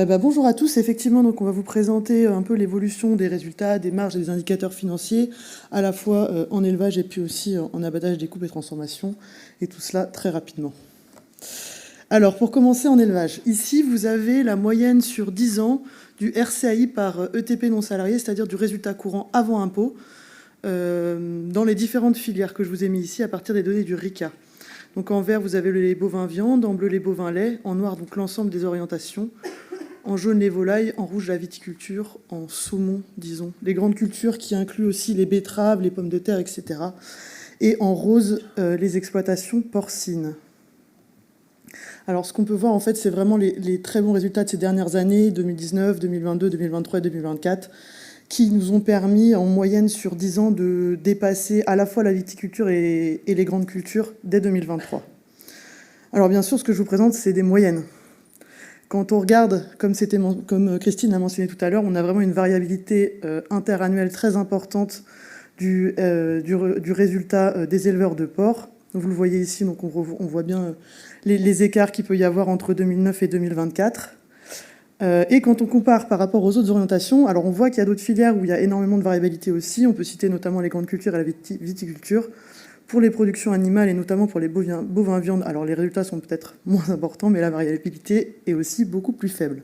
Bonjour à tous, effectivement, donc on va vous présenter un peu l'évolution des résultats, des marges et des indicateurs financiers, à la fois en élevage et puis aussi en abattage, découpe et transformation, et tout cela très rapidement. Alors, pour commencer en élevage, ici vous avez la moyenne sur 10 ans du RCAI par ETP non salarié, c'est-à-dire du résultat courant avant impôt, dans les différentes filières que je vous ai mis ici à partir des données du RICA. Donc en vert, vous avez le lait bovin viande, en bleu les bovins lait, en noir donc l'ensemble des orientations, en jaune les volailles, en rouge la viticulture, en saumon, disons, les grandes cultures qui incluent aussi les betteraves, les pommes de terre, etc. Et en rose, les exploitations porcines. Alors ce qu'on peut voir en fait, c'est vraiment les très bons résultats de ces dernières années, 2019, 2022, 2023 et 2024, qui nous ont permis en moyenne sur 10 ans de dépasser à la fois la viticulture et les grandes cultures dès 2023. Alors bien sûr, ce que je vous présente, c'est des moyennes. Quand on regarde, comme Christine a mentionné tout à l'heure, on a vraiment une variabilité interannuelle très importante du résultat des éleveurs de porc. Donc vous le voyez ici, donc on voit bien les écarts qu'il peut y avoir entre 2009 et 2024. Et quand on compare par rapport aux autres orientations, alors on voit qu'il y a d'autres filières où il y a énormément de variabilité aussi. On peut citer notamment les grandes cultures et la viticulture. Pour les productions animales et notamment pour les bovins viande, alors les résultats sont peut-être moins importants, mais la variabilité est aussi beaucoup plus faible.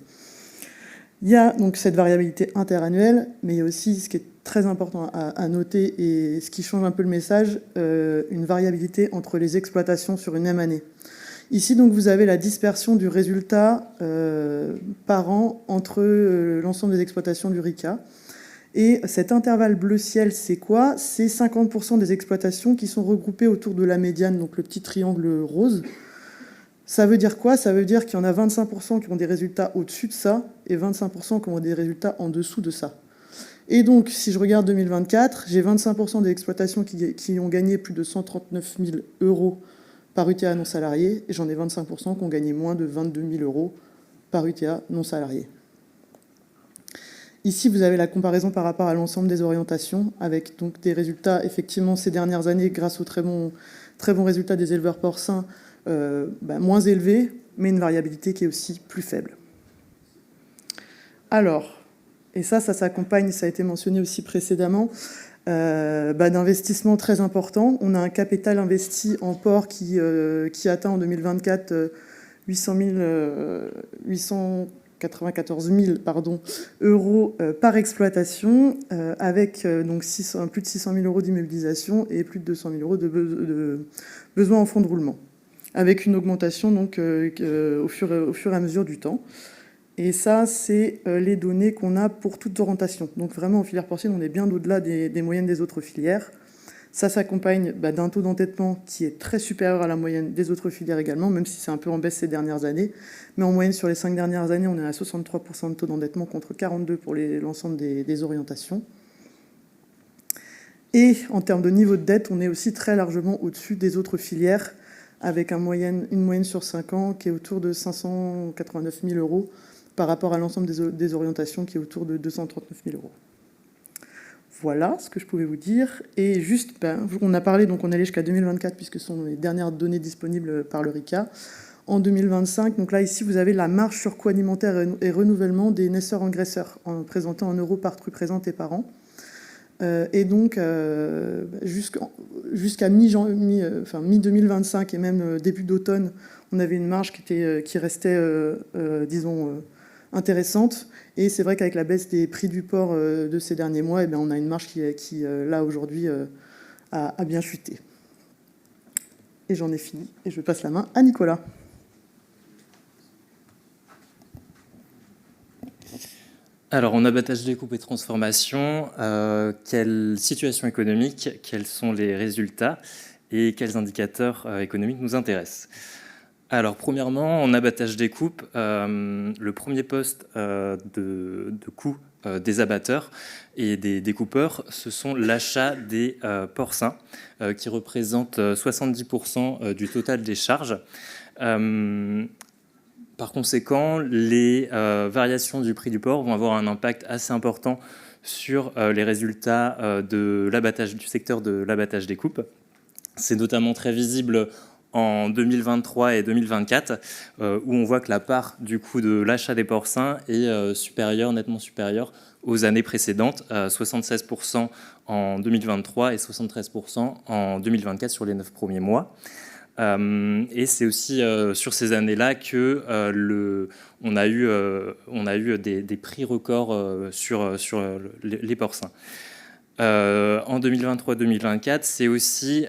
Il y a donc cette variabilité interannuelle, mais il y a aussi, ce qui est très important à noter et ce qui change un peu le message, une variabilité entre les exploitations sur une même année. Ici, donc, vous avez la dispersion du résultat par an entre l'ensemble des exploitations du RICA. Et cet intervalle bleu ciel, c'est quoi? C'est 50% des exploitations qui sont regroupées autour de la médiane, donc le petit triangle rose. Ça veut dire quoi? Ça veut dire qu'il y en a 25% qui ont des résultats au-dessus de ça et 25% qui ont des résultats en dessous de ça. Et donc, si je regarde 2024, j'ai 25% des exploitations qui ont gagné plus de 139 000 euros par UTA non salarié, et j'en ai 25% qui ont gagné moins de 22 000 euros par UTA non salarié. Ici, vous avez la comparaison par rapport à l'ensemble des orientations, avec donc des résultats, effectivement, ces dernières années, grâce aux très bons résultats des éleveurs porcins, moins élevés, mais une variabilité qui est aussi plus faible. Alors, et ça s'accompagne, ça a été mentionné aussi précédemment, d'investissements très importants. On a un capital investi en porc qui atteint en 2024 894 000 euros par exploitation, avec donc plus de 600 000 euros d'immobilisation et plus de 200 000 euros de besoins en fonds de roulement, avec une augmentation donc, au fur et à mesure du temps. Et ça, c'est les données qu'on a pour toute orientation. Donc vraiment, en filière porcine, on est bien au-delà des moyennes des autres filières. Ça s'accompagne d'un taux d'endettement qui est très supérieur à la moyenne des autres filières également, même si c'est un peu en baisse ces dernières années. Mais en moyenne, sur les 5 dernières années, on est à 63% de taux d'endettement contre 42% pour l'ensemble des orientations. Et en termes de niveau de dette, on est aussi très largement au-dessus des autres filières, avec une moyenne sur 5 ans qui est autour de 589 000 euros par rapport à l'ensemble des orientations qui est autour de 239 000 euros. Voilà ce que je pouvais vous dire. Et juste, on a parlé, donc on est allé jusqu'à 2024, puisque ce sont les dernières données disponibles par le RICA. En 2025, donc là, ici, vous avez la marge sur coût alimentaire et renouvellement des naisseurs-engraisseurs, présentés en euros par truie présente et par an. Et donc, jusqu'à mi-2025 et même début d'automne, on avait une marge qui restait, disons, intéressante. Et c'est vrai qu'avec la baisse des prix du porc de ces derniers mois, on a une marge qui là, aujourd'hui, a bien chuté. Et j'en ai fini. Et je passe la main à Nicolas. Alors, en abattage, découpe et transformation, quelle situation économique, quels sont les résultats et quels indicateurs économiques nous intéressent? Alors, premièrement, en abattage découpe, le premier poste de coût des abatteurs et des découpeurs, ce sont l'achat des porcins, qui représentent 70% du total des charges. Par conséquent, les variations du prix du porc vont avoir un impact assez important sur les résultats du secteur de l'abattage découpe. C'est notamment très visible en 2023 et 2024, où on voit que la part du coût de l'achat des porcins est supérieure, nettement supérieure aux années précédentes, 76% en 2023 et 73% en 2024 sur les 9 premiers mois. Et c'est aussi sur ces années-là que on a eu des prix records sur les porcins. En 2023-2024, c'est aussi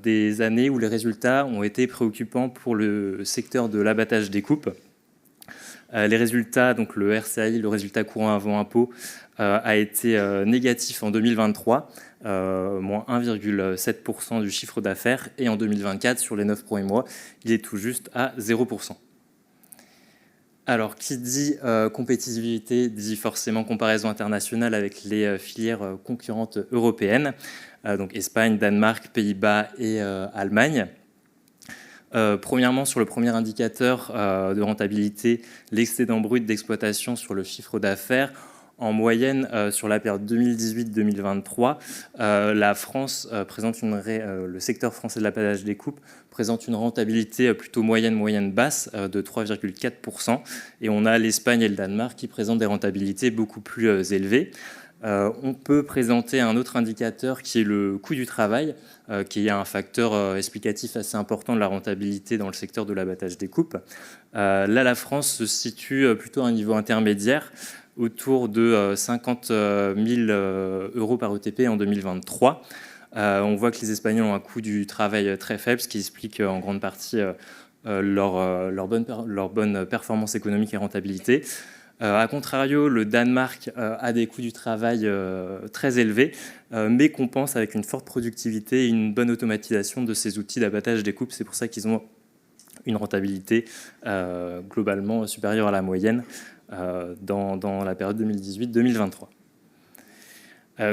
des années où les résultats ont été préoccupants pour le secteur de l'abattage des coupes. Les résultats, donc le RCAI, le résultat courant avant impôt, a été négatif en 2023, moins 1,7% du chiffre d'affaires, et en 2024, sur les 9 premiers mois, il est tout juste à 0%. Alors, qui dit compétitivité dit forcément comparaison internationale avec les filières concurrentes européennes, donc Espagne, Danemark, Pays-Bas et Allemagne. Premièrement, sur le premier indicateur de rentabilité, l'excédent brut d'exploitation sur le chiffre d'affaires, en moyenne, sur la période 2018-2023, la France le secteur français de l'abattage des coupes présente une rentabilité plutôt moyenne-basse de 3,4%. Et on a l'Espagne et le Danemark qui présentent des rentabilités beaucoup plus élevées. On peut présenter un autre indicateur qui est le coût du travail, qui est un facteur explicatif assez important de la rentabilité dans le secteur de l'abattage des coupes. Là, la France se situe plutôt à un niveau intermédiaire, autour de 50 000 euros par ETP en 2023. On voit que les Espagnols ont un coût du travail très faible, ce qui explique en grande partie leur bonne performance économique et rentabilité. A contrario, le Danemark a des coûts du travail très élevés, mais compense avec une forte productivité et une bonne automatisation de ces outils d'abattage des coupes. C'est pour ça qu'ils ont une rentabilité globalement supérieure à la moyenne dans la période 2018-2023.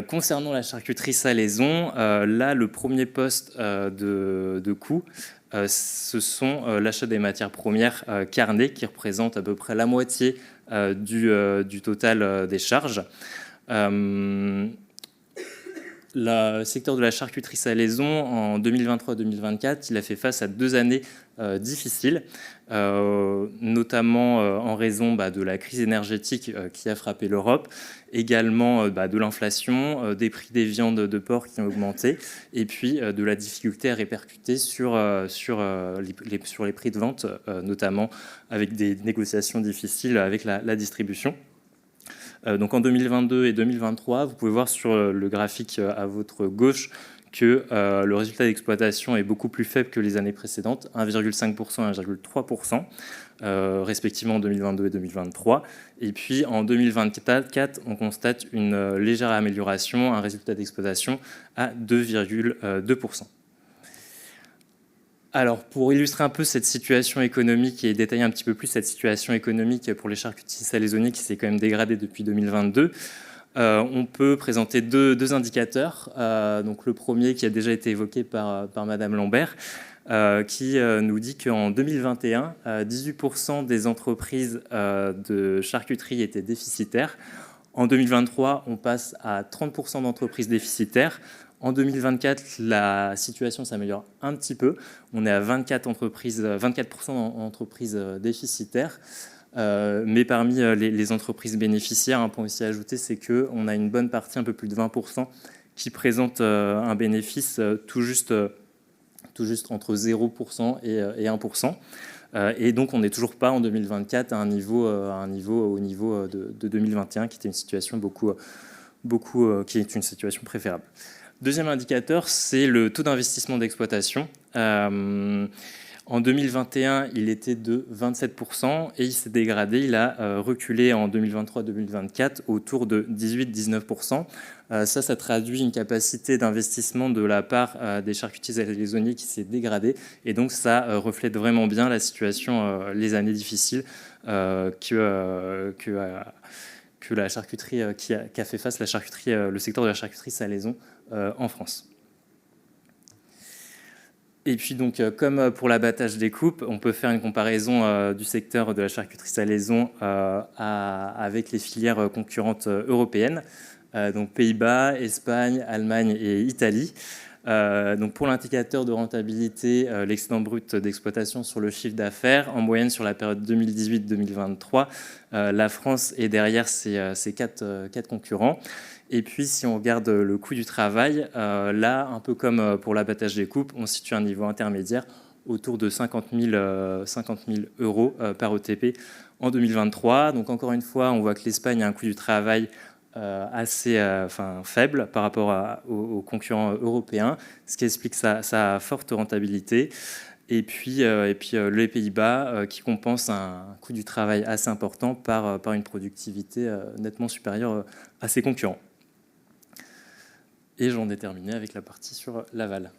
Concernant la charcuterie salaison, là, le premier poste de coût, ce sont l'achat des matières premières carnées, qui représente à peu près la moitié du total des charges. Le secteur de la charcuterie salaison, en 2023-2024, il a fait face à 2 années difficiles, notamment en raison de la crise énergétique qui a frappé l'Europe, également de l'inflation, des prix des viandes de porc qui ont augmenté, et puis de la difficulté à répercuter sur les prix de vente, notamment avec des négociations difficiles avec la distribution. Donc en 2022 et 2023, vous pouvez voir sur le graphique à votre gauche que le résultat d'exploitation est beaucoup plus faible que les années précédentes, 1,5% et 1,3%, respectivement en 2022 et 2023. Et puis en 2024, on constate une légère amélioration, un résultat d'exploitation à 2,2%. Alors, pour illustrer un peu cette situation économique et détailler un petit peu plus cette situation économique pour les charcutiers salaisonniers qui s'est quand même dégradée depuis 2022, on peut présenter deux indicateurs. Donc, le premier qui a déjà été évoqué par Madame Lambert, qui nous dit qu'en 2021, 18% des entreprises de charcuterie étaient déficitaires. En 2023, on passe à 30% d'entreprises déficitaires. En 2024, la situation s'améliore un petit peu. On est à 24% d'entreprises déficitaires. Mais parmi les entreprises bénéficiaires, un point aussi à ajouter, c'est qu'on a une bonne partie, un peu plus de 20%, qui présente un bénéfice tout juste entre 0% et 1%. Et donc, on n'est toujours pas en 2024 à un niveau au niveau de 2021, qui était une situation qui est une situation préférable. Deuxième indicateur, c'est le taux d'investissement d'exploitation. En 2021, il était de 27% et il s'est dégradé. Il a reculé en 2023-2024 autour de 18-19%. Ça traduit une capacité d'investissement de la part des charcutiers salaisonniers qui s'est dégradée. Et donc, ça reflète vraiment bien la situation, les années difficiles que la charcuterie, qu'a fait face le secteur de la charcuterie salaison en France. Et puis donc, comme pour l'abattage des coupes, on peut faire une comparaison du secteur de la charcuterie salaison avec les filières concurrentes européennes, donc Pays-Bas, Espagne, Allemagne et Italie. Donc pour l'indicateur de rentabilité, l'excédent brut d'exploitation sur le chiffre d'affaires, en moyenne sur la période 2018-2023, la France est derrière ses quatre concurrents. Et puis si on regarde le coût du travail, là, un peu comme pour l'abattage des coupes, on situe un niveau intermédiaire autour de 50 000 euros par ETP en 2023. Donc encore une fois, on voit que l'Espagne a un coût du travail assez faible par rapport aux concurrents européens, ce qui explique sa forte rentabilité. Et puis les Pays-Bas qui compensent un coût du travail assez important par une productivité nettement supérieure à ses concurrents. Et j'en ai terminé avec la partie sur l'aval.